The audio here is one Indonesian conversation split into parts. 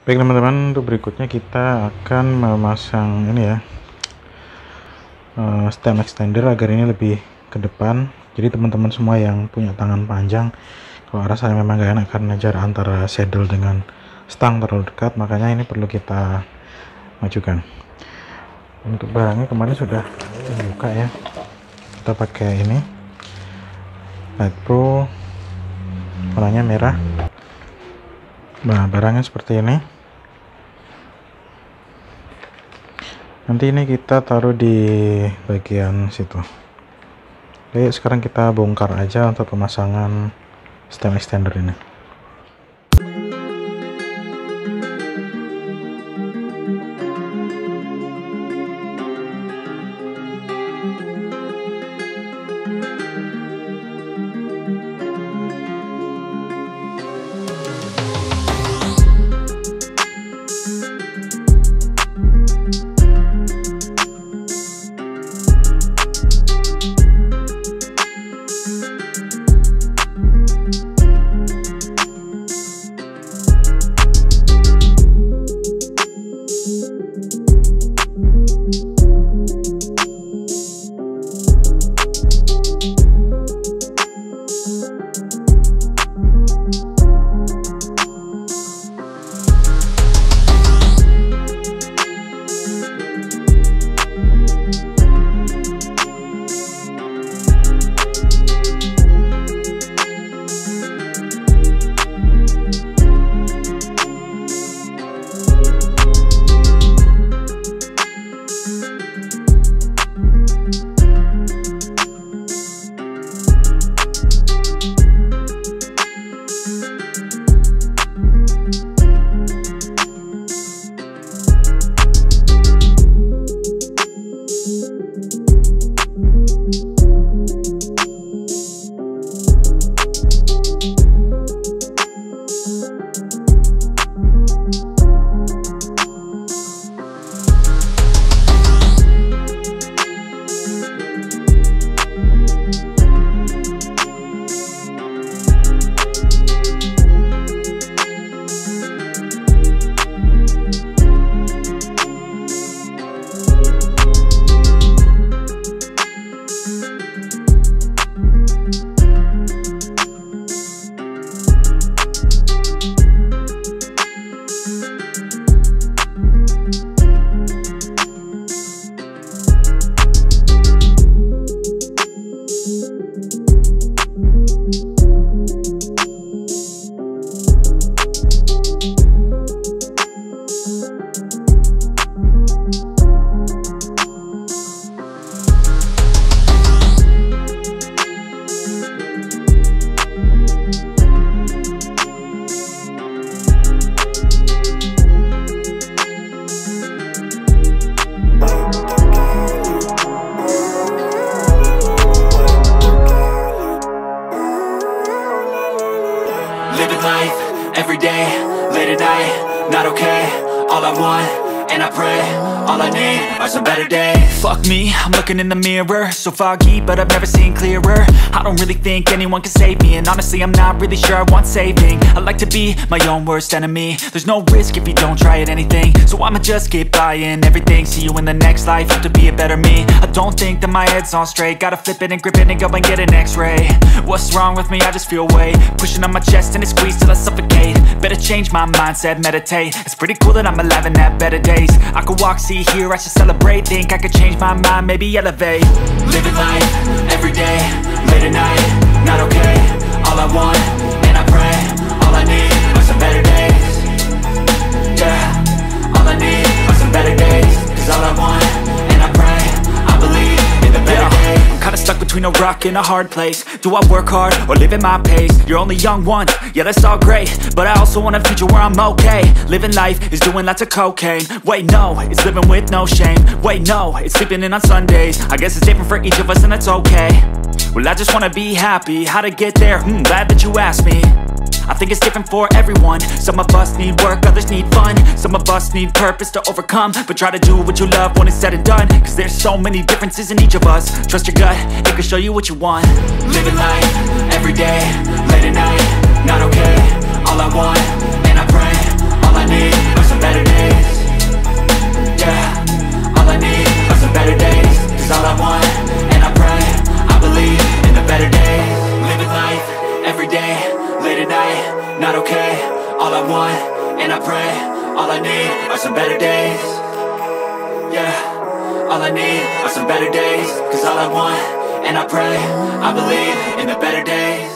Baik teman-teman, untuk berikutnya kita akan memasang ini ya, stem extender agar ini lebih ke depan. Jadi teman-teman semua yang punya tangan panjang, kalau rasanya memang gak enak karena jarak antara saddle dengan stang terlalu dekat, makanya ini perlu kita majukan. Untuk barangnya kemarin sudah dibuka ya, kita pakai ini Light Pro, warnanya merah. Nah, barangnya seperti ini. Nanti ini kita taruh di bagian situ. Oke, sekarang kita bongkar aja untuk pemasangan stem extender ini. Living life, every day, late at night, not okay. All I want, and I pray, all I need are some better days. Fuck me, I'm looking in the mirror, so foggy, but I've never seen clearer. I don't really think anyone can save me, and honestly I'm not really sure I want saving. I like to be my own worst enemy. There's no risk if you don't try at anything, so I'ma just keep buying everything. See you in the next life, have to be a better me. I don't think that my head's on straight, gotta flip it and grip it and go and get an x-ray. What's wrong with me? I just feel weight pushing on my chest and it squeezes till I suffocate. Better change my mindset, meditate. It's pretty cool that I'm alive and have better days. I could walk, see, hear, I should celebrate. Think I could change my mind, maybe elevate. Living life, every day, late at night, not okay. All I want, and I pray, all I need are some better days. Yeah, all I need are some better days. Cause all I want, and I pray, I believe in the better days. I'm kinda stuck between a rock and a hard place. Do I work hard or live at my pace? You're only young once, yeah that's all great, but I also want a future where I'm okay. Living life is doing lots of cocaine. Wait no, it's living with no shame. Wait no, it's sleeping in on Sundays. I guess it's different for each of us and that's okay. Well I just wanna be happy, how to get there? Glad that you asked me. I think it's different for everyone. Some of us need work, others need fun. Some of us need purpose to overcome. But try to do what you love when it's said and done, cause there's so many differences in each of us. Trust your gut, it can show you what you want. Living life, every day, late at night, not okay. All I want, and I pray, all I need and I pray. All I need are some better days. Yeah, all I need are some better days. Cause all I want, and I pray, I believe in the better days.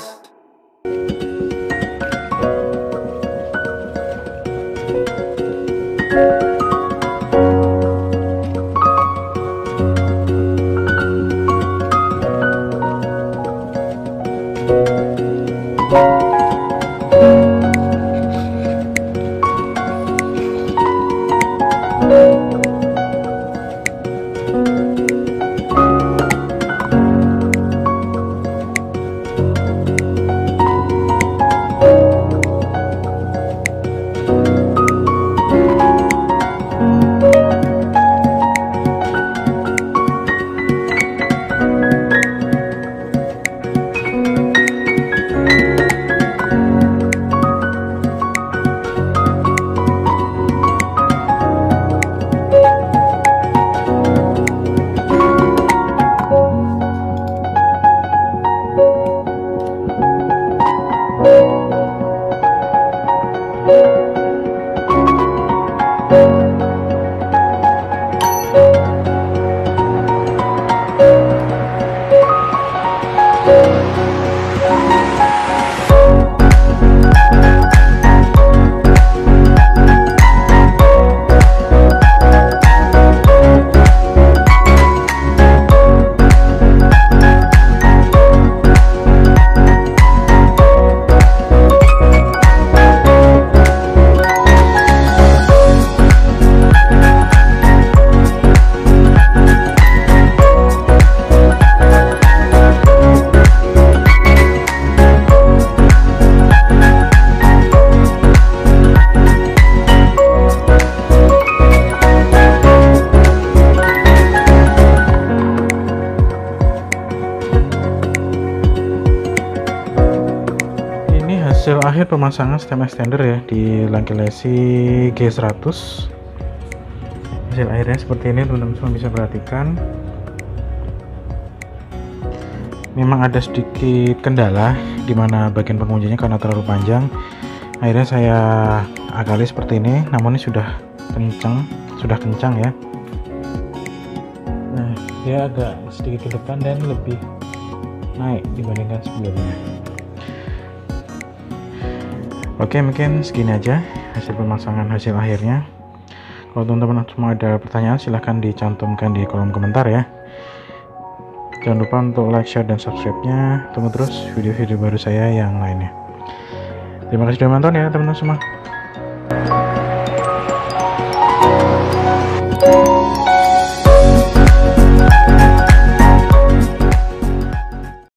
Hasil akhir pemasangan stem extender ya di Langkilesi G100. Hasil akhirnya seperti ini, teman-teman semua bisa perhatikan. Memang ada sedikit kendala di mana bagian pengunjungnya karena terlalu panjang. Akhirnya saya akali seperti ini, namun ini sudah kencang ya. Nah, dia agak sedikit ke depan dan lebih naik dibandingkan sebelumnya. Oke, mungkin segini aja hasil pemasangan hasil akhirnya. Kalau teman-teman semua ada pertanyaan, silahkan dicantumkan di kolom komentar ya. Jangan lupa untuk like, share, dan subscribe-nya. Tunggu terus video-video baru saya yang lainnya. Terima kasih sudah menonton ya teman-teman semua.